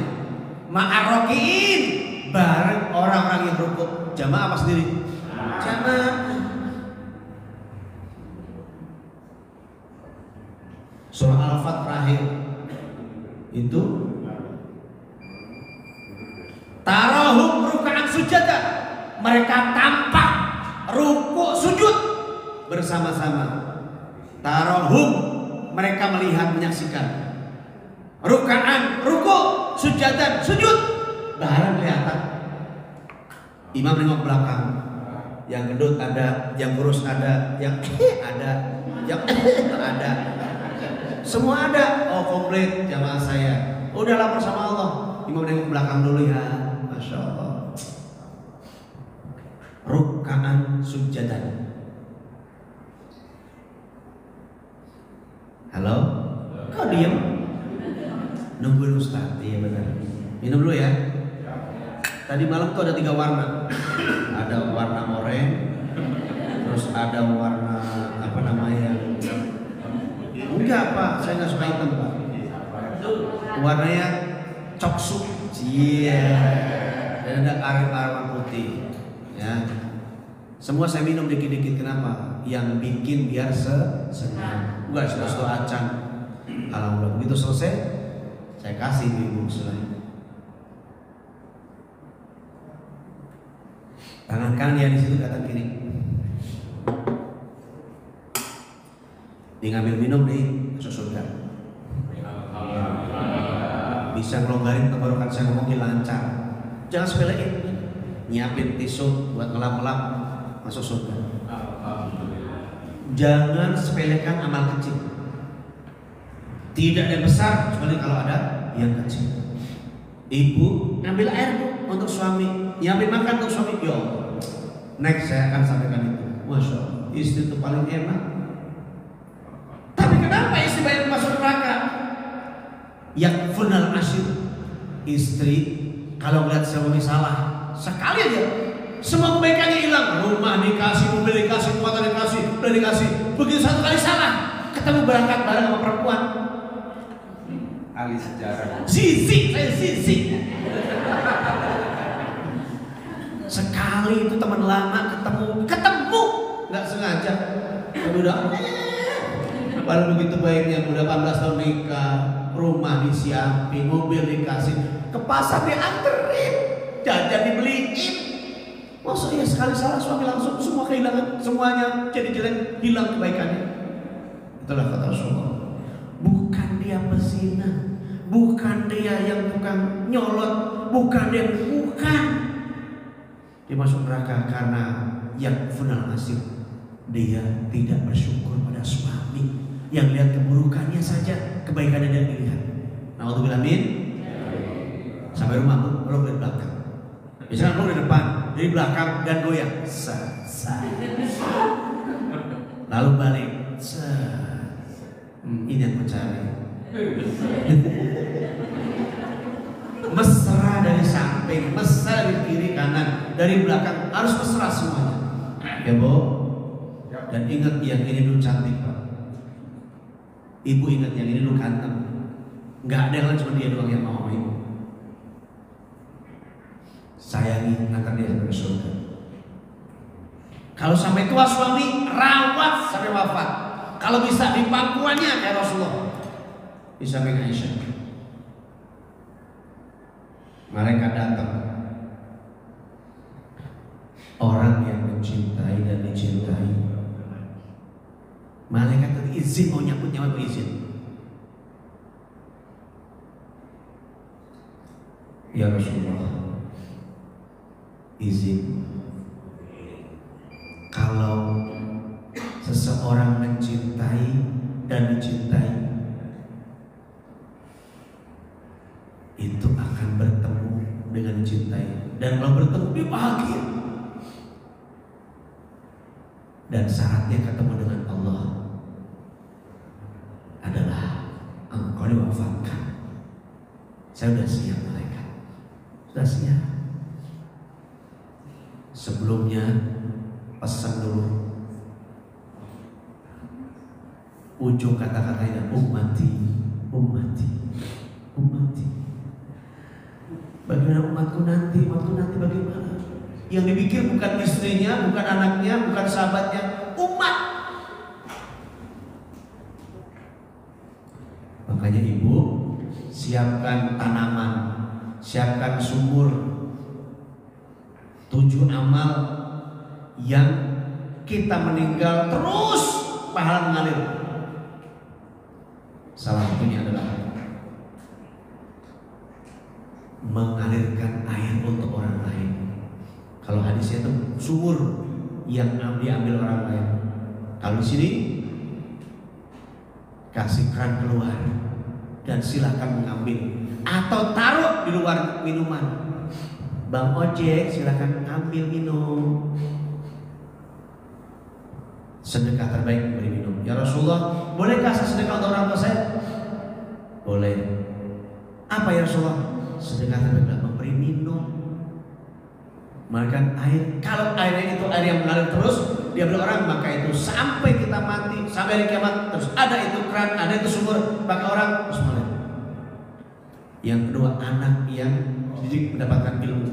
Ma'arrakiin, bareng orang-orang yang ruku. Jamaah apa sendiri? Jamaah. Surah Al-Fat terakhir itu tarahum ruk'an sujada, mereka tampak ruku sujud bersama-sama. Tarahum, mereka melihat menyaksikan. Ruk'an ruku, sujadan sujud bareng kelihatan. Imam nengok belakang, yang gendut ada, yang kurus ada, yang ada, yang ada. Semua ada. Oh komplit jamaah saya. Udah lapor sama Allah. Imam nengok belakang dulu ya. Masya Allah. Ruk'an sujadan. Halo? Kok diem? Nungguin Ustaz. Iya benar. Minum dulu ya. Tadi malam tuh ada 3 warna. Ada warna oranye, terus ada warna apa namanya? Enggak Pak, saya nggak suka hitam Pak. Warnanya coksu, iya. Dan ada aroma putih, ya. Semua saya minum dikit-dikit. Kenapa? Yang bikin biar senyum. Enggak sudah acan. Alhamdulillah begitu selesai, saya kasih ibu selain. Tangan kanan yang di situ, tangan kiri. Dia ngambil minum nih, masuk surga. Bisa ngelonggarin tenggorokan saya ngomongin lancar. Jangan sepelein. Nyiapin tisu buat ngelap-ngelap, masuk surga. Jangan sepelekan amal kecil. Tidak ada besar, kecuali kalau ada yang kecil. Ibu ngambil air untuk suami, nyiapin makan untuk suami. Yo, next saya akan sampaikan itu. Masya Allah, istri itu paling enak. Tapi kenapa istri banyak masuk neraka? Yang funal asyir, istri kalau melihat suami salah sekali aja, semua kebaikannya hilang. Rumah dikasih, mobil dikasih, motor dikasih, udah dikasih. Begitu satu kali salah, ketemu berangkat bareng sama perempuan. Ahli sejarah. Zizi, saya zizi. Sekali itu teman lama ketemu, nggak sengaja. Udah, baru begitu baiknya, udah 18 tahun nikah, rumah disiapin, mobil dikasih, ke pasar dianterin, jajan dibeliin. Maksudnya sekali salah suami langsung semua kehilangan, semuanya jadi jelek, hilang kebaikannya. Itulah kata Rasulullah. Bukan dia pezina, bukan dia yang tukang nyolot, bukan dia, bukan. Dia masuk neraka karena yang funal nasib, dia tidak bersyukur pada suami yang lihat keburukannya saja, kebaikannya dia dilihat. Nauzubillah min. Sampai rumah lo di belakang. Biasanya lo di depan, dari belakang dan goyang. Lalu balik. Ini yang mencari. Mesra dari samping, mesra dari kiri kanan, dari belakang, harus mesra semuanya. Ya Bu. Dan ingat yang ini dulu cantik Pak. Ibu ingat yang ini dulu ganteng. Nggak ada yang lain, cuma dia doang yang mau sama ibu. Sayangi, akan dia sampai surga. Kalau sampai tua suami, rawat sampai wafat. Kalau bisa di pangkuannya kayak Rasulullah. Di samping Aisyah. Malaikat datang. Orang yang mencintai dan dicintai, malaikat itu izin mau nyambut nyawa, izin. Ya Rasulullah, izin kalau seseorang mencintai dan dicintai itu akan bertemu dengan cintai, dan kalau bertemu dia bahagia, dan syaratnya ketemu dengan Allah adalah engkau diwafatkan. Saya sudah siap malaikat, sudah siap. Sebelumnya pesan dulu, ujung kata-katanya ummati, ummati, ummati. Bagaimana umatku nanti bagaimana? Yang dipikir bukan istrinya, bukan anaknya, bukan sahabatnya, umat. Makanya ibu siapkan tanaman, siapkan sumur, 7 amal yang kita meninggal terus pahala mengalir. Salah satunya adalah mengalirkan air untuk orang lain. Kalau hadisnya itu sumur yang diambil orang lain. Kalau di sini kasih keran keluar dan silakan mengambil atau taruh di luar minuman. Bang ojek silakan ambil minum. Sedekah terbaik memberi minum. Ya Rasulullah, bolehkah saya sedekah untuk orang tua saya? Boleh. Apa ya Rasulullah? Sedekah terbaik memberi minum. Makan air. Kalau airnya itu air yang mengalir terus, dia beri orang, maka itu sampai kita mati, sampai hari kiamat terus ada itu keran, ada itu sumur, maka orang terus mengalir. Yang kedua, anak yang dididik mendapatkan ilmu.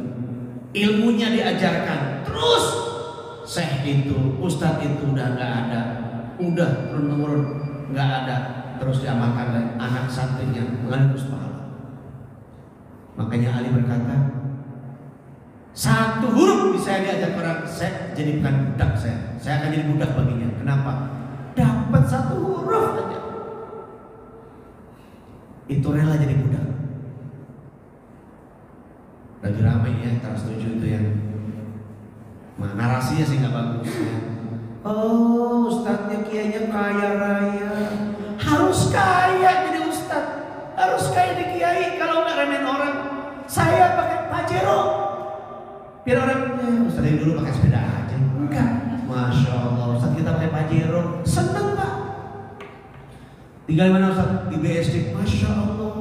Ilmunya diajarkan terus. Syekh itu, ustadz itu udah nggak ada, udah turun-temurun nggak ada, terus diamalkan oleh anak santrinya mengalir terus pahala. Makanya Ali berkata, 1 huruf bisa diajak orang, saya jadikan budak saya akan jadi budak baginya. Kenapa? Dapat 1 huruf aja, itu rela jadi budak. Lagi ramai ya, Trans 7 itu yang narasinya sih nggak bagus ya. Oh, ustadznya kiainya kaya raya, harus kaya jadi ustadz, harus kaya di kiai, kalau nggak remehin orang. Saya pakai Pajero, biar orang ustadz dari dulu pakai sepeda aja. Enggak, masya Allah, ustadz kita pakai Pajero, seneng pak. Tinggal mana ustadz? Di BSD, masya Allah.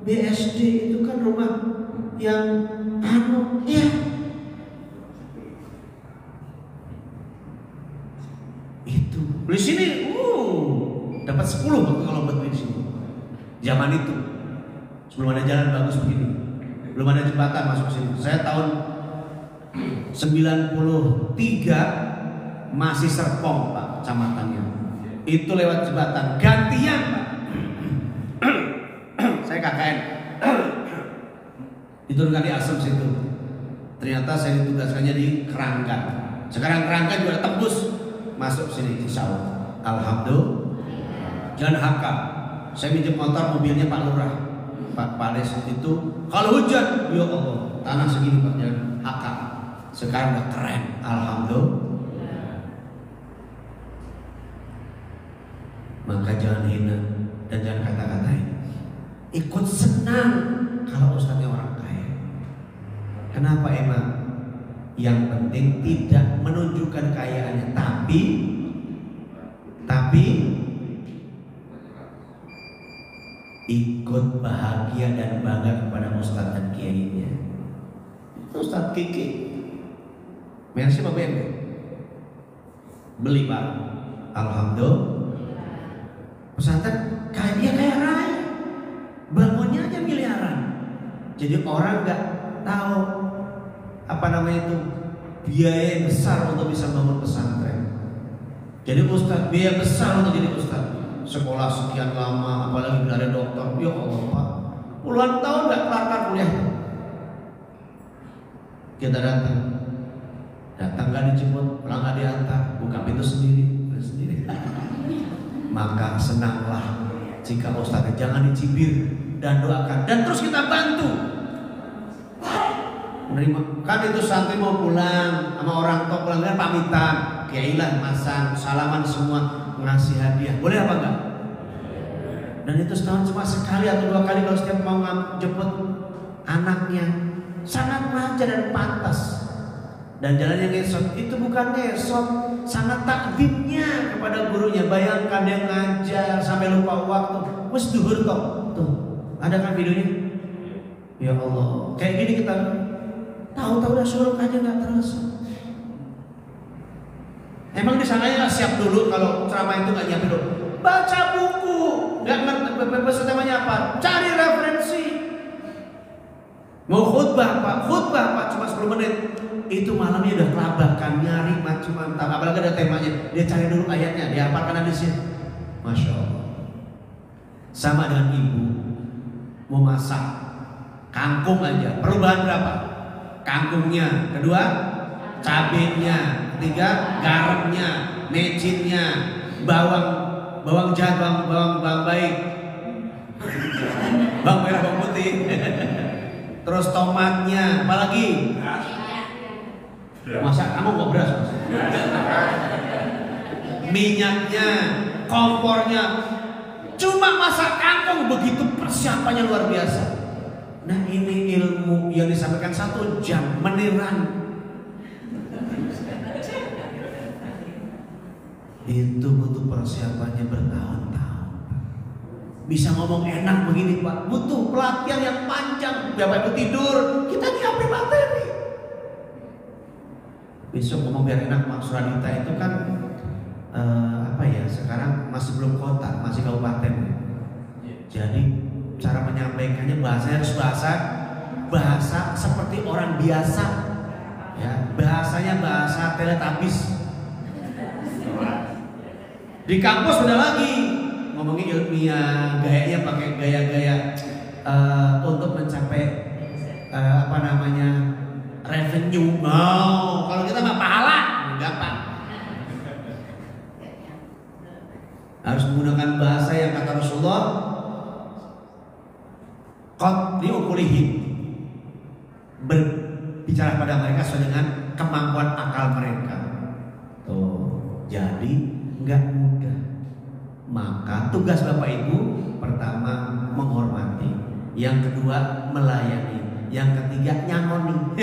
BSD itu kan rumah yang ya. Itu di sini, dapat 10 kalau buat di sini. Zaman itu, sebelum ada jalan bagus begini, belum ada jembatan masuk sini. Saya tahun 93 masih Serpong pak, kecamatannya. Itu lewat jembatan gantian pak. Saya KKN. Diturunkan di Asem situ. Ternyata saya ditugaskannya di Keranggan. Sekarang Keranggan juga tembus masuk sini, insya Allah. Alhamdulillah. Jalan HK. Saya minjem motor mobilnya Pak Lurah, Pak Pales itu. Kalau hujan, ya Allah, tanah segini Pak, jalan HK. Sekarang udah keren. Alhamdulillah. Maka jangan hina dan jangan kata-katain. Ikut senang kalau ustadznya orang kaya. Kenapa emang? Yang penting tidak menunjukkan kekayaannya, tapi ikut bahagia dan bangga kepada ustadz dan kiainya. Ustadz Kiki, Mercy apa BMW? Beli pak, alhamdulillah. Pesantren dia kaya raya, bangunnya aja miliaran. Jadi orang nggak tahu apa namanya itu biaya besar untuk bisa bangun pesantren. Jadi ustadz biaya besar untuk jadi ustadz. Sekolah sekian lama, apalagi ada dokter. Ya Allah pak, puluhan tahun nggak kelar kuliah. Kita datang nggak dijemput, pulang nggak diantar, buka pintu sendiri. Maka senanglah jika ustadz jangan dicibir dan doakan, dan terus kita bantu. menerima. Kan itu santri mau pulang sama orang tua pulang kan pamitan, kiailah masang salaman semua ngasih hadiah, boleh apa enggak? Dan itu setahun cuma sekali atau 2 kali kalau setiap mau jemput anaknya, sangat wajar dan pantas. Dan jalannya ngesot itu bukan ngesot, sangat takdimnya kepada gurunya. Bayangkan dia ngajar sampai lupa waktu, wes duhur toh. Tuh, ada kan videonya? Ya Allah, kayak gini kita tahu-tahu udah suruh aja nggak terasa. Emang disangkanya nggak siap dulu kalau ceramah itu nggak nyiapin dulu. Baca buku, nggak ngerti temanya apa, cari referensi. Mau khutbah Pak cuma 10 menit. Itu malamnya udah kelabakan, nyari macam-macam. Apalagi ada temanya, dia cari dulu ayatnya, dia hafalkan hadisnya. Masya Allah. Sama dengan ibu mau masak kangkung aja, perlu bahan berapa? Kangkungnya, kedua cabenya, ketiga garamnya, mecinnya, bawang jahat, bawang baik, bawang merah, bawang putih, terus tomatnya, apalagi? Masa kamu nggak beras? Minyaknya, kompornya, cuma masak kangkung begitu persiapannya luar biasa. Nah ini ilmu yang disampaikan 1 jam meniran. Itu butuh persiapannya bertahun-tahun. Bisa ngomong enak begini Pak, butuh pelatihan yang panjang. Bapak Ibu tidur, kita nyiapin materi. Besok ngomong biar enak Pak Suradita itu kan sekarang masih belum kota, masih kabupaten. Jadi cara menyampaikannya bahasanya harus bahasa seperti orang biasa. Ya, bahasanya bahasa teletabis. Di kampus udah lagi ngomongin ilmiah, gayanya pakai gaya-gaya untuk mencapai revenue. Kalau kita mah pahala, enggak Pak. Harus menggunakan bahasa yang kata Rasulullah, qad liuqulihim, berbicara pada mereka sesuai dengan kemampuan akal mereka. Tuh, jadi enggak mudah. Maka tugas Bapak Ibu pertama menghormati, yang kedua melayani, yang ketiga nyangoni.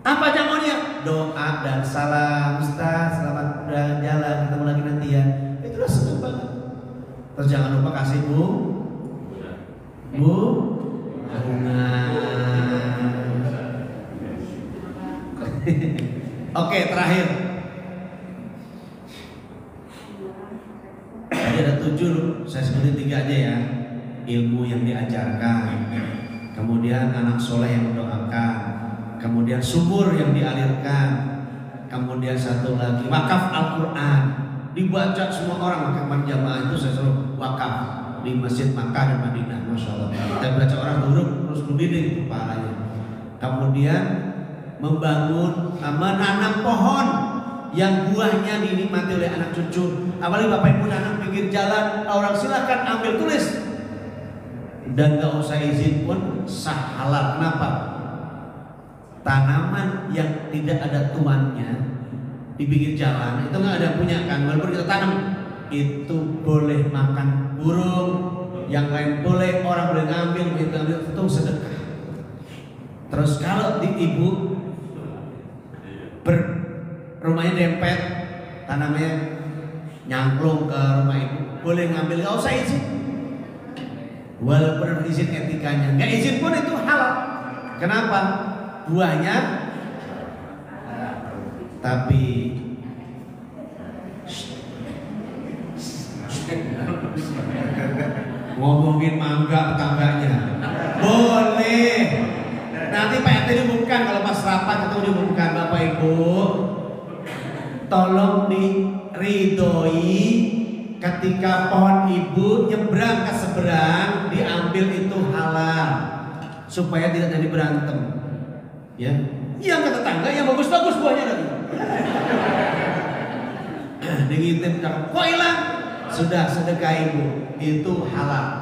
Apa nyangoninya? Doa dan salam, Ustaz, selamat jalan, ketemu lagi nanti ya. Itu udah seneng banget. Terus jangan lupa kasih bunga. Oke, terakhir. Tadi ada 7, saya sebutin 3 aja ya. Ilmu yang diajarkan, kemudian anak soleh yang mendoakan, kemudian sumur yang dialirkan, kemudian satu lagi wakaf Al-Quran, dibaca semua orang. Maka jamaah itu saya suruh wakaf di Masjid Makkah dan Madinah, Masya Allah. Kita baca orang turun terus berdiri kepalanya. Kemudian menanam pohon yang buahnya dinikmati oleh anak cucu. Apalagi Bapak Ibu nanam pinggir jalan, orang silakan ambil tulis. Dan gak usah izin pun sah, halal. Kenapa? Tanaman yang tidak ada tuannya di pinggir jalan itu nggak ada punya kan, walaupun kita tanam itu boleh makan burung, yang lain boleh, orang boleh ngambil, itu sedekah. Terus kalau di ibu rumahnya dempet, tanamnya nyangklung ke rumah ibu, boleh ngambil, nggak usah izin. Walaupun ada izin etikanya, nggak izin pun itu halal. Kenapa? Buahnya, tapi ngomongin mangga tetangganya boleh. Nanti Pak RT diumumkan kalau pas rapat itu diumumkan, Bapak Ibu tolong diridhoi ketika pohon ibu nyebrang ke seberang diambil itu halal supaya tidak jadi berantem. Ya, yang ke tetangga yang bagus-bagus buahnya lagi. Digitip kok hilang? Sudah sedekah ibu, itu halal.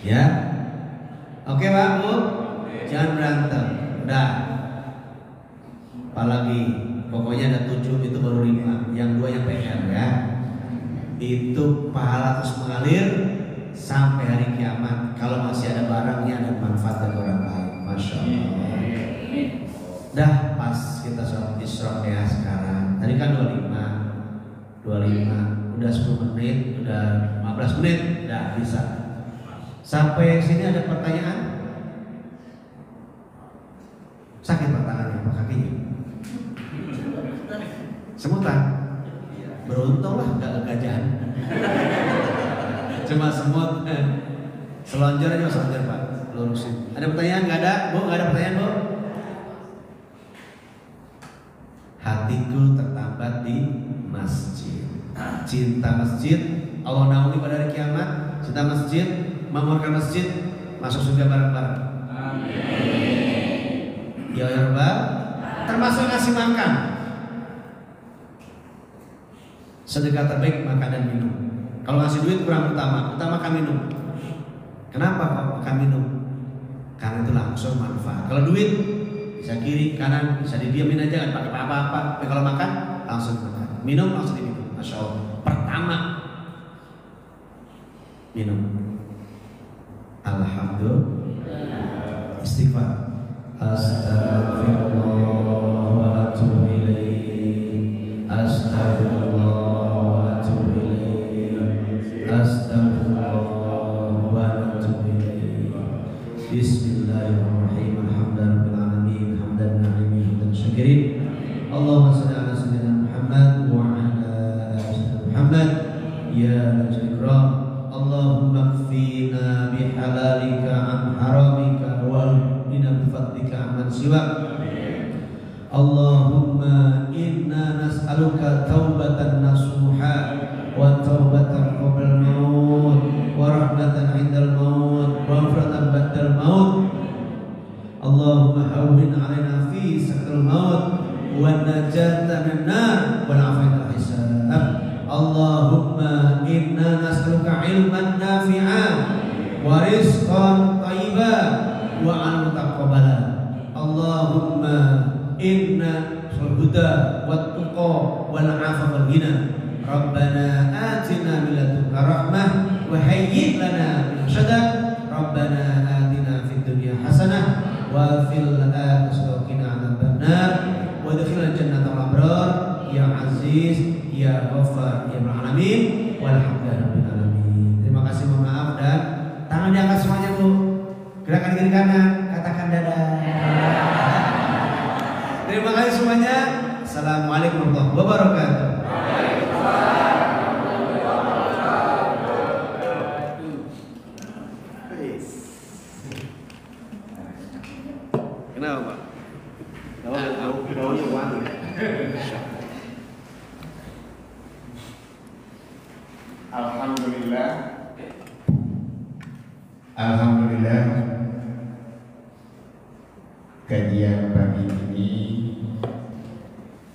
Ya. Oke Pak, Bu. Jangan berantem. Udah. Apalagi pokoknya ada 7 itu baru 5, yang 2 yang PR ya. Itu pahala terus mengalir sampai hari kiamat. Kalau masih ada barangnya ada manfaat dari orang lain. Masya Allah. Dah pas kita sholat Isra ya sekarang. Tadi kan 25, udah 10 menit, udah 15 menit, udah bisa. Sampai sini ada pertanyaan? Sakit tangannya apa kakinya? Semutan? Beruntung lah gak kegajahan. Cuma semut. Selonjor aja selonjor Pak. Lurusin. Ada pertanyaan? Gak ada? Bu, gak ada pertanyaan Bu? Hatiku tertambat di masjid. Cinta masjid, Allah naungi pada hari kiamat. Cinta masjid, menguatkan masjid, masuk surga bareng-bareng. Amin. Ya Rabbal, termasuk ngasih makan. Sedekah terbaik makan dan minum. Kalau ngasih duit kurang utamakan minum. Kenapa Pak makan minum? Karena itu langsung manfaat. Kalau duit bisa kiri kanan bisa didiamin aja, nggak pakai apa-apa. Tapi kalau makan langsung makan. Minum langsung diminum. Masya Allah. Pertama minum. Alhamdulillah. Istighfar. Astagfirullah wa atubu ilaih. Astagfirullah wa atubu ilaih. Astagfirullah wa atubu ilaih. Bismillahirrahmanirrahim. Alhamdulillah alamin. Hamdan na'imin hamdan syakirin. Allahumma shalli ala sayyidina Muhammad wa ala ali Muhammad. Ya Al-Ikram. Allahumma kfina bihalalika an haramika wa bina bifadlika amman siwak. Allahumma inna nas'aluka taubatan nasuha wa taubatan qabla al-maut wa rahmatan 'indal maut wa ghufratan ba'dal maut. Allahumma hawwin 'alaina fi sakril maut wa najata minan nar wal 'afiyata hisab. Allahumma inna nas'aluka 'ilman nafi'an wa rizqan thayyiban wa 'amalan mutaqabbala. Allahumma inna al-huda wat tuqa wal 'afa wal ghina. Rabbana atina min ladunka rahmah wa hayyi' lana min rashada. Rabbana atina fid dunya hasanah wa fil akhirati qina adzabannar wa adkhilna jannata al-abrar ya aziz ya ghafar ya rabbal alamin walhamdulillahi alamin. Terima kasih, mohon maaf, dan tangan diangkat semuanya Bu. Gerakan kiri kanan, katakan dadah. Terima kasih semuanya. Assalamualaikum warahmatullahi wabarakatuh. Kenapa Pak? Baunya wangi. Alhamdulillah. Alhamdulillah. Kajian pagi ini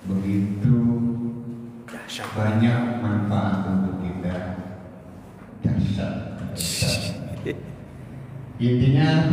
begitu banyak manfaat untuk kita. Dahsyat. Intinya